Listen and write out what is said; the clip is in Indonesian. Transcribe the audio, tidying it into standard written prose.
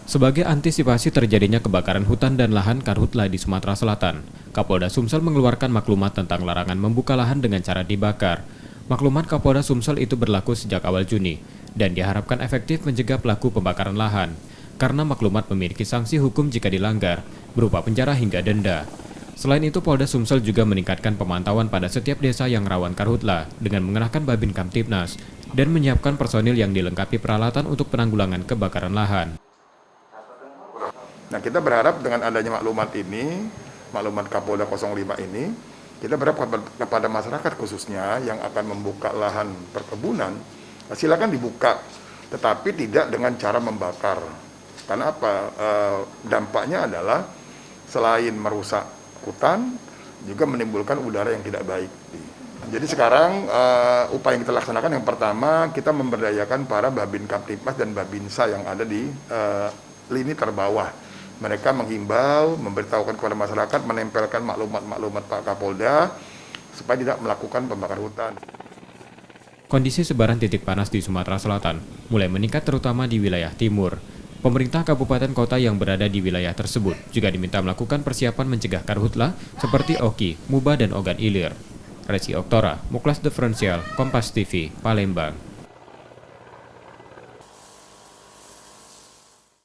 Sebagai antisipasi terjadinya kebakaran hutan dan lahan karhutla di Sumatera Selatan, Kapolda Sumsel mengeluarkan maklumat tentang larangan membuka lahan dengan cara dibakar. Maklumat Kapolda Sumsel itu berlaku sejak awal Juni dan diharapkan efektif mencegah pelaku pembakaran lahan, karena maklumat memiliki sanksi hukum jika dilanggar, berupa penjara hingga denda. Selain itu, Polda Sumsel juga meningkatkan pemantauan pada setiap desa yang rawan karhutla dengan mengerahkan Babin Kamtibnas dan menyiapkan personil yang dilengkapi peralatan untuk penanggulangan kebakaran lahan. Nah, kita berharap dengan adanya maklumat ini, maklumat Kapolda 05 ini, kita berharap kepada masyarakat khususnya yang akan membuka lahan perkebunan, silakan dibuka, tetapi tidak dengan cara membakar. Karena apa? Dampaknya adalah selain merusak hutan, juga menimbulkan udara yang tidak baik. Jadi sekarang upaya yang kita laksanakan yang pertama, kita memberdayakan para Babin Kamtibmas dan Babinsa yang ada di lini terbawah. Mereka menghimbau, memberitahukan kepada masyarakat, menempelkan maklumat-maklumat Pak Kapolda supaya tidak melakukan pembakar hutan. Kondisi sebaran titik panas di Sumatera Selatan mulai meningkat terutama di wilayah timur. Pemerintah kabupaten kota yang berada di wilayah tersebut juga diminta melakukan persiapan mencegah karhutla seperti Oki, Muba, dan Ogan Ilir. Resi Oktora, Muklas Diferensial, Kompas TV, Palembang.